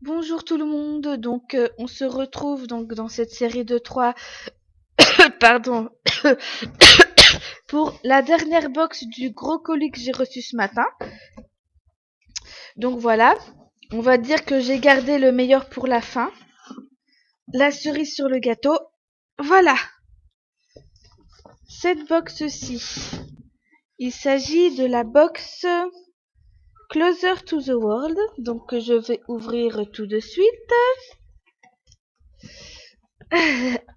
Bonjour tout le monde, on se retrouve donc dans cette série de 3, pardon, pour la dernière box du gros colis que j'ai reçu ce matin. Donc voilà, on va dire que j'ai gardé le meilleur pour la fin. La cerise sur le gâteau, voilà, cette box-ci. Il s'agit de la box Closer to the World, donc que je vais ouvrir tout de suite.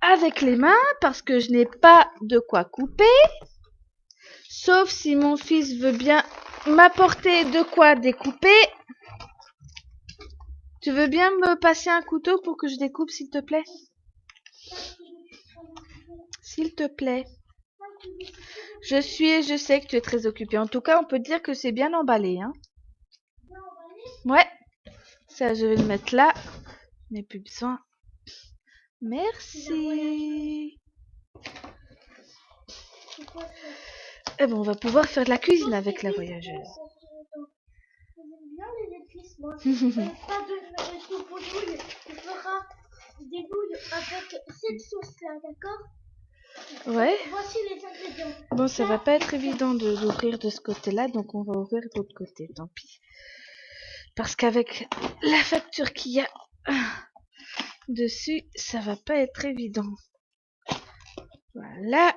Avec les mains parce que je n'ai pas de quoi couper, sauf si mon fils veut bien m'apporter de quoi découper. Tu veux bien me passer un couteau pour que je découpe, s'il te plaît? S'il te plaît. Je sais que tu es très occupé. En tout cas, on peut dire que c'est bien emballé, hein. Ouais. Ça, je vais le mettre là. Je n'ai plus besoin. Merci. Eh ben, on va pouvoir faire de la cuisine avec la voyageuse. J'aime bien les épices, moi. Pas de soupe aux nouilles. On fera des nouilles avec cette sauce-là, d'accord? Ouais. Voici les ingrédients. Bon, ça va pas être évident d'ouvrir de ce côté-là, donc on va ouvrir de l'autre côté, tant pis. Parce qu'avec la facture qu'il y a dessus, ça va pas être évident. Voilà.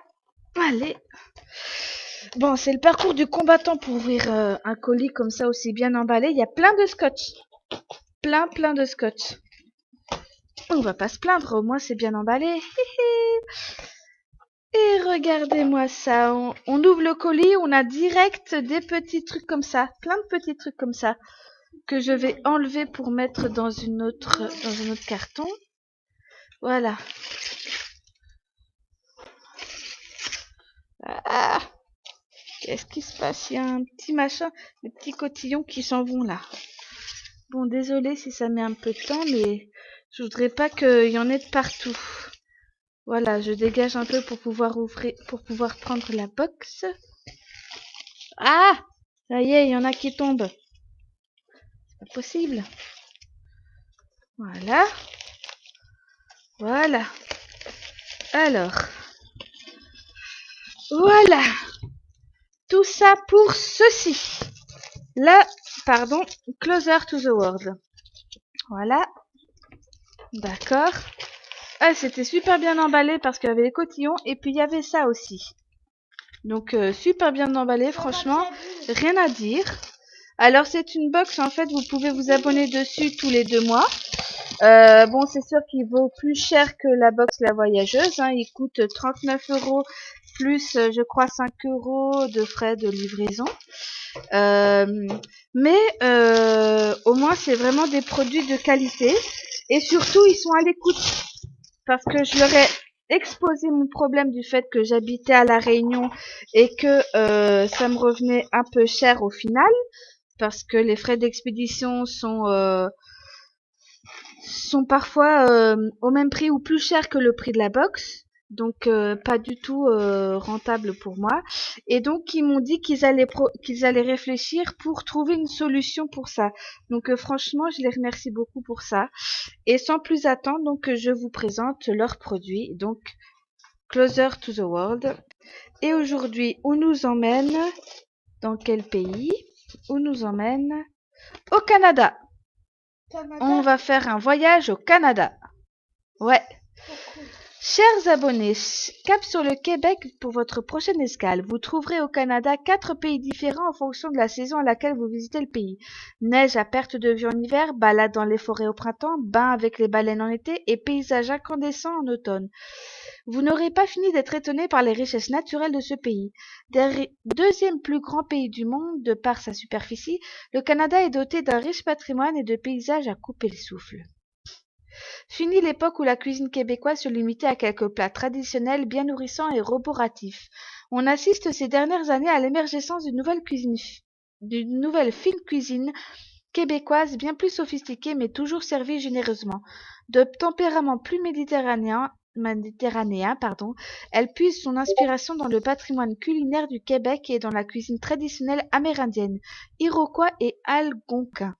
Allez. Bon, c'est le parcours du combattant pour ouvrir un colis comme ça aussi bien emballé. Il y a plein de scotch. Plein de scotch. On va pas se plaindre, au moins c'est bien emballé. Et regardez-moi ça. On ouvre le colis, on a direct des petits trucs comme ça. Plein de petits trucs comme ça. Que je vais enlever pour mettre dans un autre carton. Voilà. Ah, qu'est-ce qui se passe? Il y a un petit machin, des petits cotillons qui s'en vont là. Bon, désolé si ça met un peu de temps, mais je voudrais pas qu'il y en ait de partout. Voilà, je dégage un peu pour pouvoir ouvrir, pour pouvoir prendre la box. Ah, ça y est, il y en a qui tombent. C'est pas possible. Voilà. Voilà. Alors. Voilà. Tout ça pour ceci. Là, pardon, Closer to the World. Voilà. D'accord. Ah, c'était super bien emballé parce qu'il y avait les cotillons et puis il y avait ça aussi. Donc, super bien emballé, franchement. Rien à dire. Alors, c'est une box, en fait, vous pouvez vous abonner dessus tous les 2 mois. Bon, c'est sûr qu'il vaut plus cher que la box La Voyageuse, hein. Il coûte 39 € plus, je crois, 5 € de frais de livraison. Mais au moins, c'est vraiment des produits de qualité. Et surtout, ils sont à l'écoute. Parce que je leur ai exposé mon problème du fait que j'habitais à La Réunion et que ça me revenait un peu cher au final. Parce que les frais d'expédition sont parfois au même prix ou plus cher que le prix de la box. Donc pas du tout rentable pour moi. Et donc ils m'ont dit qu'ils allaient réfléchir pour trouver une solution pour ça. Donc franchement, je les remercie beaucoup pour ça. Et sans plus attendre, donc je vous présente leurs produits. Donc Closer to the World. Et aujourd'hui, où nous emmène? Dans quel pays? Où nous emmène? Au Canada. On va faire un voyage au Canada. Ouais. Chers abonnés, cap sur le Québec pour votre prochaine escale. Vous trouverez au Canada 4 pays différents en fonction de la saison à laquelle vous visitez le pays. Neige à perte de vue en hiver, balade dans les forêts au printemps, bain avec les baleines en été et paysages incandescents en automne. Vous n'aurez pas fini d'être étonné par les richesses naturelles de ce pays. Deuxième plus grand pays du monde de par sa superficie, le Canada est doté d'un riche patrimoine et de paysages à couper le souffle. Fini l'époque où la cuisine québécoise se limitait à quelques plats traditionnels bien nourrissants et roboratifs. On assiste ces dernières années à l'émergence d'une nouvelle fine cuisine québécoise bien plus sophistiquée mais toujours servie généreusement. De tempérament plus méditerranéen, elle puise son inspiration dans le patrimoine culinaire du Québec et dans la cuisine traditionnelle amérindienne, iroquois et algonquin.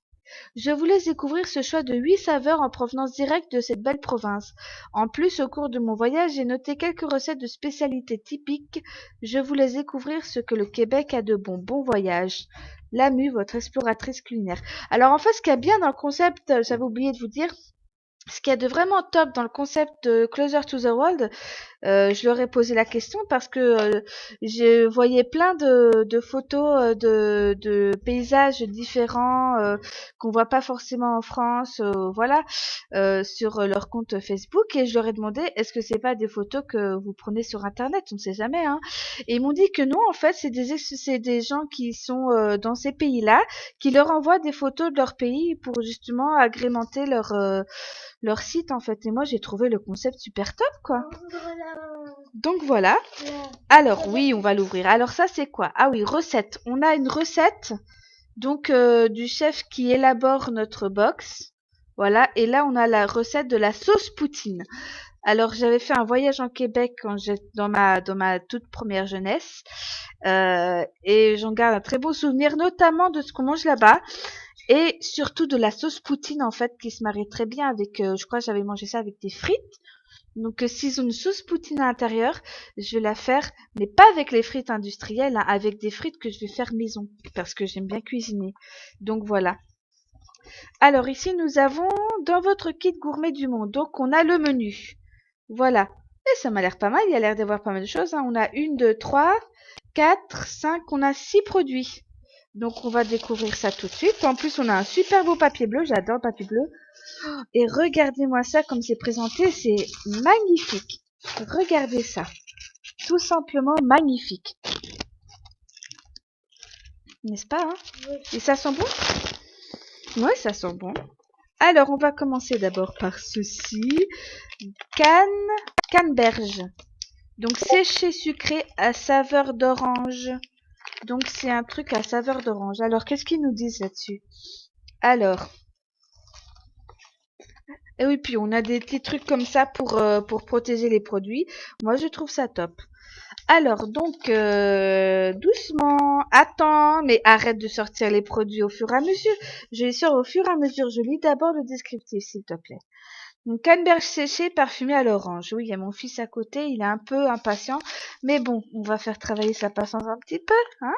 Je voulais découvrir ce choix de 8 saveurs en provenance directe de cette belle province. En plus, au cours de mon voyage, j'ai noté quelques recettes de spécialités typiques. Je voulais découvrir ce que le Québec a de bon. Bon voyage. Lamu, votre exploratrice culinaire. Alors en fait, ce qu'il y a bien dans le concept, j'avais oublié de vous dire, ce qu'il y a de vraiment top dans le concept de Closer to the World, je leur ai posé la question parce que je voyais plein de photos de paysages différents qu'on voit pas forcément en France, voilà, sur leur compte Facebook et je leur ai demandé est-ce que c'est pas des photos que vous prenez sur Internet, on sait jamais, hein. Et ils m'ont dit que non, en fait, c'est des gens qui sont dans ces pays-là qui leur envoient des photos de leur pays pour justement agrémenter leur site en fait. Et moi, j'ai trouvé le concept super top, quoi. Donc voilà. Alors oui, on va l'ouvrir. Alors ça, c'est quoi? Ah oui, recette. On a une recette donc du chef qui élabore notre box. Voilà. Et là, on a la recette de la sauce poutine. Alors j'avais fait un voyage en Québec quand dans ma toute première jeunesse et j'en garde un très beau souvenir, notamment de ce qu'on mange là-bas. Et surtout de la sauce poutine en fait qui se marie très bien avec, je crois que j'avais mangé ça avec des frites. Donc s'ils ont une sauce poutine à l'intérieur, je vais la faire, mais pas avec les frites industrielles, hein, avec des frites que je vais faire maison, parce que j'aime bien cuisiner. Donc voilà. Alors ici nous avons dans votre kit gourmet du monde, donc on a le menu. Voilà. Et ça m'a l'air pas mal, il y a l'air d'avoir pas mal de choses, hein. On a 1, 2, 3, 4, 5, on a 6 produits. Donc on va découvrir ça tout de suite. En plus on a un super beau papier bleu, j'adore le papier bleu. Et regardez-moi ça comme c'est présenté, c'est magnifique. Regardez ça. Tout simplement magnifique. N'est-ce pas, hein? Oui. Et ça sent bon? Ouais, ça sent bon. Alors on va commencer d'abord par ceci. Canneberge. Donc séché sucré à saveur d'orange. Donc c'est un truc à saveur d'orange. Alors qu'est-ce qu'ils nous disent là-dessus? Alors, et oui, puis on a des petits trucs comme ça pour protéger les produits. Moi, je trouve ça top. Alors, donc, doucement, attends, mais arrête de sortir les produits au fur et à mesure. Je les sors au fur et à mesure. Je lis d'abord le descriptif, s'il te plaît. Donc, canneberge séché parfumé à l'orange. Oui, il y a mon fils à côté, il est un peu impatient. Mais bon, on va faire travailler sa patience un petit peu, hein.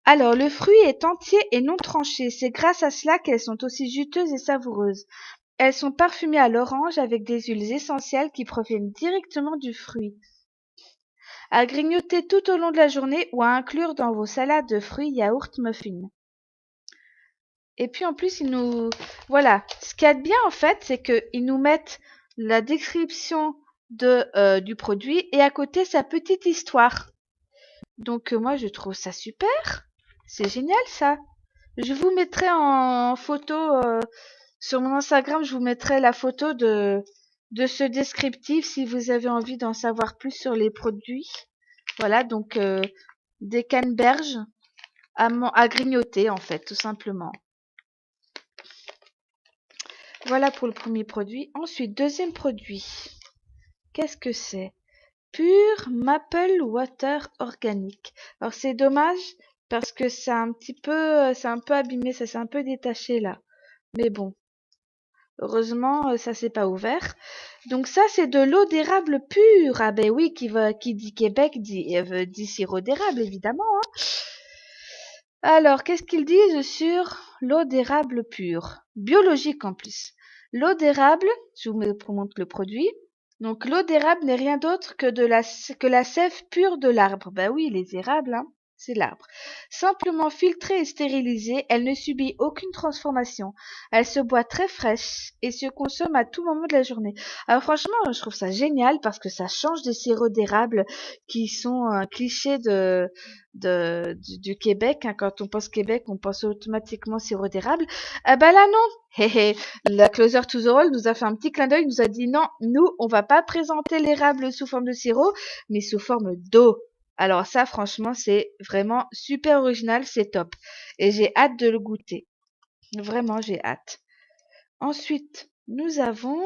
Alors, le fruit est entier et non tranché. C'est grâce à cela qu'elles sont aussi juteuses et savoureuses. Elles sont parfumées à l'orange avec des huiles essentielles qui proviennent directement du fruit. À grignoter tout au long de la journée ou à inclure dans vos salades de fruits, yaourts, muffins. Et puis en plus, voilà. Ce qu'il y a de bien en fait, c'est qu'ils nous mettent la description du produit et à côté sa petite histoire. Donc moi, je trouve ça super. C'est génial ça. Je vous mettrai en photo sur mon Instagram, je vous mettrai la photo de ce descriptif si vous avez envie d'en savoir plus sur les produits. Voilà, donc des canneberges à grignoter en fait, tout simplement. Voilà pour le premier produit. Ensuite, deuxième produit. Qu'est-ce que c'est? Pure Maple Water organique. Alors c'est dommage parce que c'est un peu abîmé, ça s'est un peu détaché là. Mais bon, heureusement ça s'est pas ouvert. Donc ça c'est de l'eau d'érable pure. Ah ben oui, qui dit Québec dit sirop d'érable évidemment, hein. Alors, qu'est-ce qu'ils disent sur l'eau d'érable pure? Biologique en plus. L'eau d'érable, je vous montre le produit. Donc, l'eau d'érable n'est rien d'autre que la sève pure de l'arbre. Bah oui, les érables, hein, c'est l'arbre. Simplement filtrée et stérilisée, elle ne subit aucune transformation. Elle se boit très fraîche et se consomme à tout moment de la journée. Alors franchement, je trouve ça génial parce que ça change des sirops d'érable qui sont un cliché du Québec, hein. Quand on pense Québec, on pense automatiquement sirop d'érable. Ah bah là non. Hé hé, la Closer to the World nous a fait un petit clin d'œil, nous a dit non, nous on va pas présenter l'érable sous forme de sirop, mais sous forme d'eau. Alors ça franchement c'est vraiment super original, c'est top. Et j'ai hâte de le goûter. Vraiment j'ai hâte. Ensuite, nous avons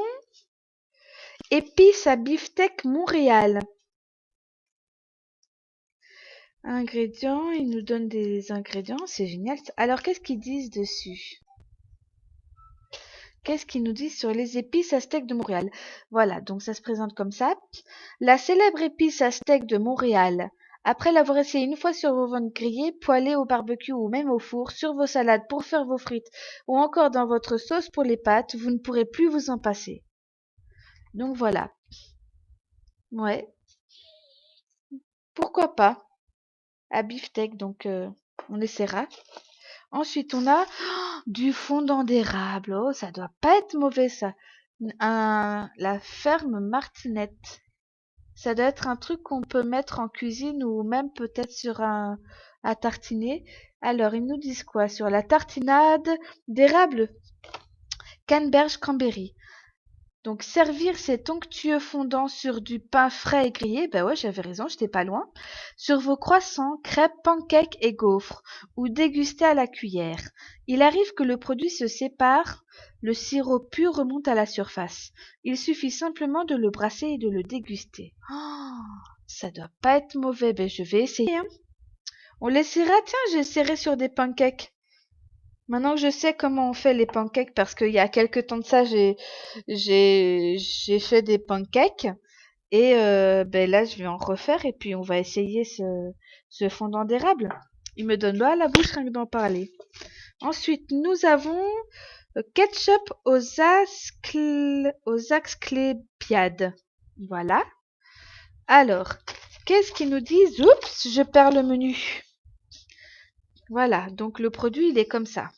épices à beefsteak Montréal. Ingrédients, ils nous donnent des ingrédients, c'est génial. Alors, qu'est-ce qu'ils disent dessus? qu'est-ce qu'il nous dit sur les épices aztèques de Montréal? Voilà, donc ça se présente comme ça. La célèbre épice aztèque de Montréal. Après l'avoir essayé une fois sur vos viandes grillées, poêlées au barbecue ou même au four, sur vos salades pour faire vos frites ou encore dans votre sauce pour les pâtes, vous ne pourrez plus vous en passer. Donc voilà. Ouais, pourquoi pas? À beefsteak, donc on essaiera. Ensuite, on a du fondant d'érable. Oh, ça doit pas être mauvais ça. La ferme Martinette. Ça doit être un truc qu'on peut mettre en cuisine ou même peut-être sur un à tartiner. Alors, ils nous disent quoi? Sur la tartinade d'érable canneberge cranberry. Donc, servir ces onctueux fondants sur du pain frais et grillé, bah ouais, j'avais raison, j'étais pas loin, sur vos croissants, crêpes, pancakes et gaufres, ou déguster à la cuillère. Il arrive que le produit se sépare, le sirop pur remonte à la surface. Il suffit simplement de le brasser et de le déguster. Oh, ça doit pas être mauvais, ben je vais essayer, hein. On l'essaiera, tiens, j'essaierai sur des pancakes. Maintenant que je sais comment on fait les pancakes, parce qu'il y a quelque temps de ça, j'ai fait des pancakes et ben là je vais en refaire et puis on va essayer ce fondant d'érable. Il me donne l'eau à la bouche rien que d'en parler. Ensuite, nous avons ketchup aux asclépiades. Voilà. Alors, qu'est-ce qu'ils nous disent? Oups, je perds le menu. Voilà, donc le produit il est comme ça.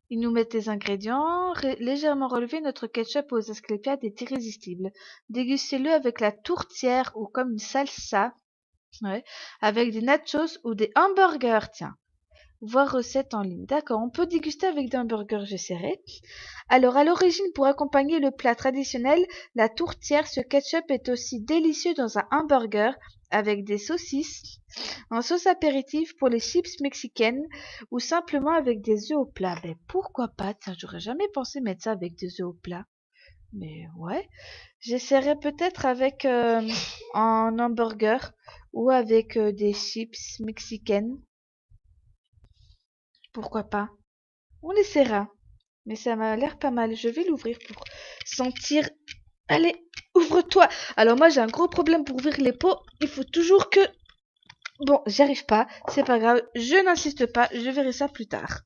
Ils nous mettent les ingrédients. Légèrement relevé, notre ketchup aux asclépiades est irrésistible. Dégustez-le avec la tourtière ou comme une salsa, ouais, avec des nachos ou des hamburgers, tiens. Voir recette en ligne. D'accord, on peut déguster avec des hamburgers, j'essaierai. Alors, à l'origine, pour accompagner le plat traditionnel, la tourtière, ce ketchup est aussi délicieux dans un hamburger avec des saucisses, en sauce apéritif pour les chips mexicaines ou simplement avec des œufs au plat. Ben pourquoi pas? Tiens, j'aurais jamais pensé mettre ça avec des œufs au plat. Mais ouais, j'essaierai peut-être avec en hamburger ou avec des chips mexicaines. Pourquoi pas? On essaiera. Mais ça m'a l'air pas mal. Je vais l'ouvrir pour sentir. Allez, ouvre-toi. Alors moi j'ai un gros problème pour ouvrir les pots. Il faut toujours que... Bon, j'y arrive pas. C'est pas grave. Je n'insiste pas. Je verrai ça plus tard.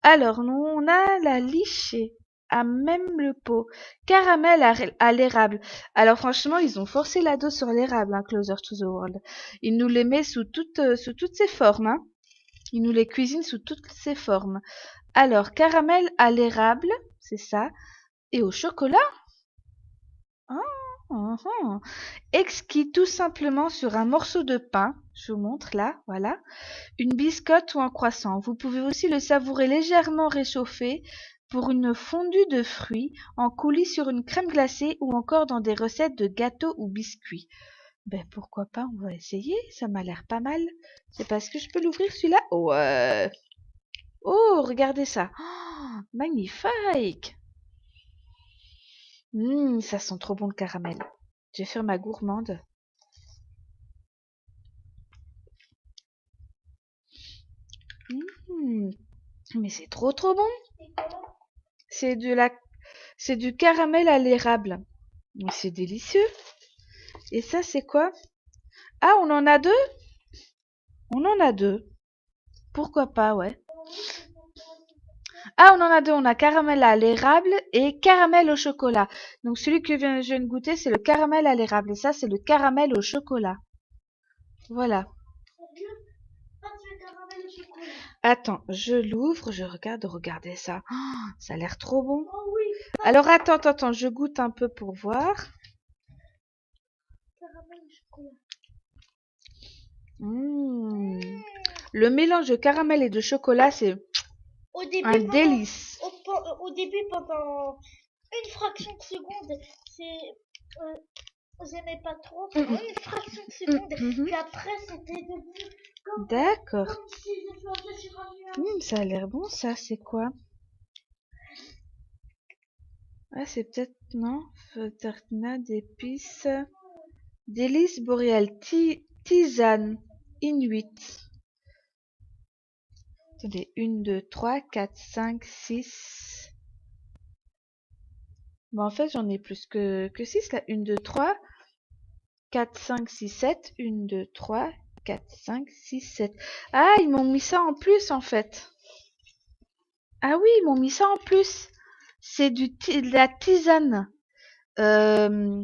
Alors, nous, on a la lichée à même le pot. Caramel à l'érable. Alors franchement, ils ont forcé la dose sur l'érable, hein, Closer to the World. Ils nous les met sous toutes ses formes, hein. Ils nous les cuisinent sous toutes ses formes. Alors, caramel à l'érable, c'est ça. Et au chocolat? Ah, ah, ah. Exquis tout simplement sur un morceau de pain. Je vous montre là, voilà. Une biscotte ou un croissant. Vous pouvez aussi le savourer légèrement réchauffé pour une fondue de fruits, en coulis sur une crème glacée ou encore dans des recettes de gâteaux ou biscuits. Ben pourquoi pas, on va essayer, ça m'a l'air pas mal. C'est parce que je peux l'ouvrir celui-là? Ouais. Oh, regardez ça. Oh, magnifique. Ça sent trop bon le caramel. Je vais faire ma gourmande. Mmh, mais c'est trop bon. C'est de la C'est du caramel à l'érable. Mais c'est délicieux. Et ça, c'est quoi? Ah, on en a deux? On en a deux. Pourquoi pas, ouais. Ah, on en a deux. On a caramel à l'érable et caramel au chocolat. Donc celui que je viens de goûter, c'est le caramel à l'érable. Et ça, c'est le caramel au chocolat. Voilà. Attends, je l'ouvre, je regarde, regardez ça. Oh, ça a l'air trop bon. Alors attends, je goûte un peu pour voir. Mmh. Le mélange de caramel et de chocolat, c'est un délice. Au début, pendant une fraction de seconde, j'aimais pas trop. Pendant une fraction de seconde, puis après, c'était devenu D'accord. comme si je flottais sur un nuage. Ça a l'air bon, ça. C'est quoi? Ah, c'est peut-être... Non. Tartina d'épices. Délice boréale. Tisane. Inuit. Attendez. 1, 2, 3, 4, 5, 6. Bon, en fait, j'en ai plus que 6 là. 1, 2, 3, 4, 5, 6, 7. 1, 2, 3, 4, 5, 6, 7. Ah, ils m'ont mis ça en plus en fait. Ah oui, ils m'ont mis ça en plus. C'est de la tisane. Euh,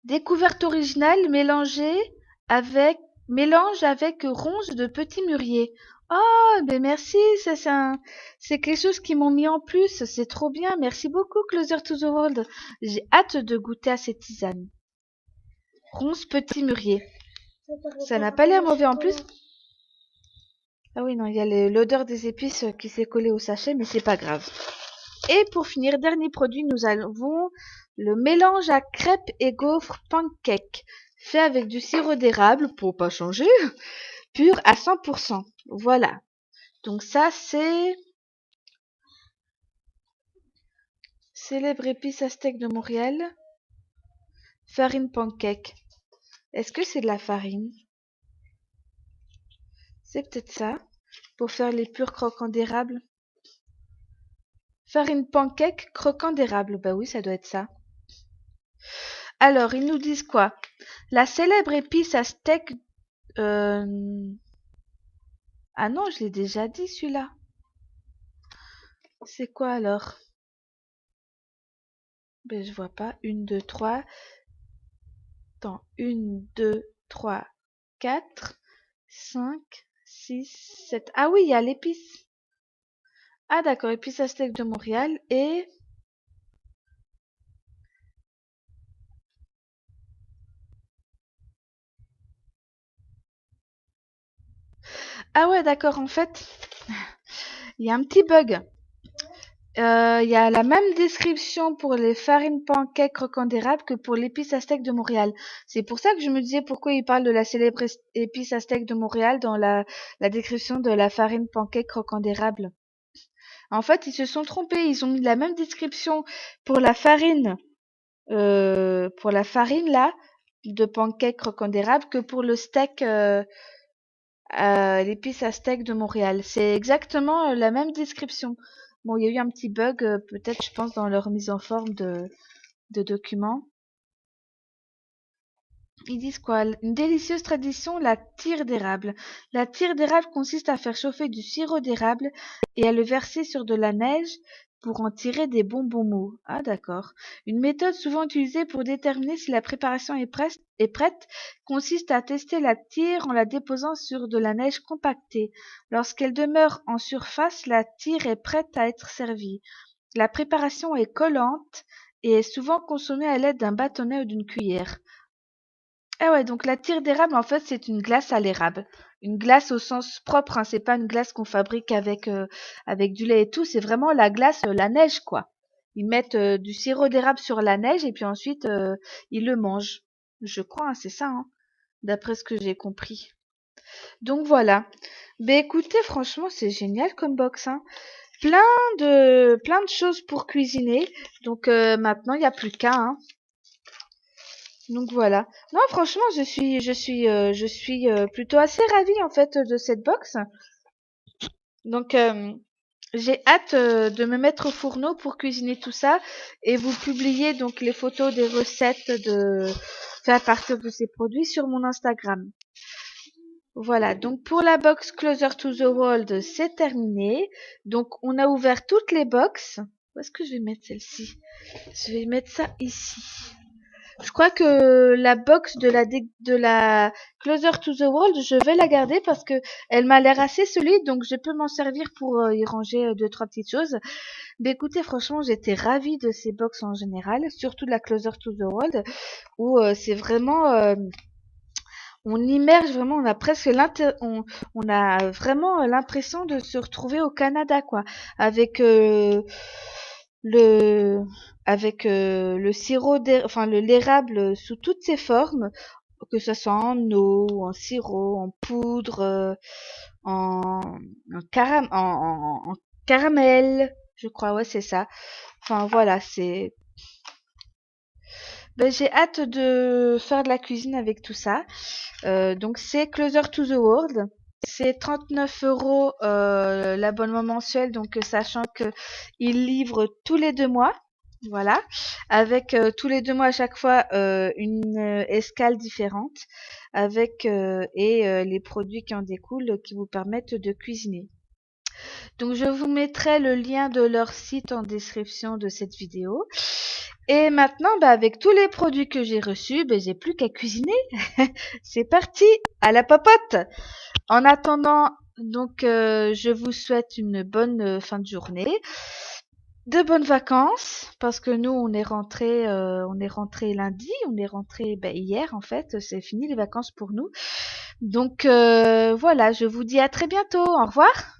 Découverte originale avec mélange avec ronces de petits mûriers. Oh, ben merci, ça c'est quelque chose qu'ils m'ont mis en plus, c'est trop bien. Merci beaucoup, Closer to the World. J'ai hâte de goûter à cette tisane. Ronces petits mûriers. Ça n'a pas l'air mauvais en plus. Ah oui, non, il y a l'odeur des épices qui s'est collée au sachet, mais c'est pas grave. Et pour finir, dernier produit, nous avons le mélange à crêpes et gaufres pancake, fait avec du sirop d'érable, pour pas changer, pur à 100%. Voilà. Donc ça, c'est célèbre épice aztèque de Montréal, farine pancake. Est-ce que c'est de la farine? C'est peut-être ça, pour faire les purs croquants d'érable. Farine pancake croquant d'érable, bah oui, ça doit être ça. Alors, ils nous disent quoi? La célèbre épice aztèque... Ah non, je l'ai déjà dit celui-là. C'est quoi alors? Ben, je vois pas. 1, 2, 3. Attends. 1, 2, 3, 4, 5, 6, 7. Ah oui, il y a l'épice. Ah d'accord, épice aztèque de Montréal et... Ah ouais, d'accord, en fait, il y a un petit bug. Il y a la même description pour les farines pancakes croquants d'érable que pour l'épice aztèque de Montréal. C'est pour ça que je me disais pourquoi ils parlent de la célèbre épice aztèque de Montréal dans la description de la farine pancake croquant d'érable. En fait, ils se sont trompés. Ils ont mis la même description pour pour la farine là, de pancake croquant d'érable que pour le steak, l'épice à steak de Montréal. C'est exactement la même description. Bon, il y a eu un petit bug, peut-être, je pense, dans leur mise en forme de document. Ils disent quoi? Une délicieuse tradition, la tire d'érable. La tire d'érable consiste à faire chauffer du sirop d'érable et à le verser sur de la neige pour en tirer des bonbons mous. Ah, d'accord. Une méthode souvent utilisée pour déterminer si la préparation est prête consiste à tester la tire en la déposant sur de la neige compactée. Lorsqu'elle demeure en surface, la tire est prête à être servie. La préparation est collante et est souvent consommée à l'aide d'un bâtonnet ou d'une cuillère. Ah ouais, donc la tire d'érable, en fait, c'est une glace à l'érable. Une glace au sens propre, hein, c'est pas une glace qu'on fabrique avec du lait et tout, c'est vraiment la glace, la neige, quoi. Ils mettent du sirop d'érable sur la neige et puis ensuite ils le mangent. Je crois, hein, c'est ça, hein, d'après ce que j'ai compris. Donc voilà. Ben écoutez, franchement, c'est génial comme box, hein. Plein de choses pour cuisiner. Donc maintenant, il n'y a plus qu'à, hein. Donc voilà. Non, franchement, je suis plutôt assez ravie en fait de cette box. Donc j'ai hâte de me mettre au fourneau pour cuisiner tout ça et vous publier donc les photos des recettes faites à partir de ces produits sur mon Instagram. Voilà. Donc pour la box Closer to the World, c'est terminé. Donc on a ouvert toutes les boxes. Où est-ce que je vais mettre celle-ci? Je vais mettre ça ici. Je crois que la box de la Closer to the World, je vais la garder parce que elle m'a l'air assez solide, donc je peux m'en servir pour y ranger deux, trois petites choses. Mais écoutez, franchement, j'étais ravie de ces box en général, surtout de la Closer to the World, où c'est vraiment, on immerge vraiment, on a vraiment l'impression de se retrouver au Canada, quoi, avec le le sirop enfin l'érable sous toutes ses formes, que ce soit en eau, en sirop, en poudre, en, en caramel, je crois, ouais, c'est ça. Enfin voilà, c'est. Ben, j'ai hâte de faire de la cuisine avec tout ça. Donc c'est Closer to the World. C'est 39 € l'abonnement mensuel, donc sachant que il livre tous les 2 mois. Voilà, avec tous les 2 mois à chaque fois une escale différente, avec les produits qui en découlent qui vous permettent de cuisiner. Donc je vous mettrai le lien de leur site en description de cette vidéo. Et maintenant, avec tous les produits que j'ai reçus, j'ai plus qu'à cuisiner. C'est parti, à la popote! En attendant, donc je vous souhaite une bonne fin de journée, de bonnes vacances, parce que nous on est rentré lundi, on est rentré hier en fait, c'est fini les vacances pour nous. Donc voilà, je vous dis à très bientôt, au revoir.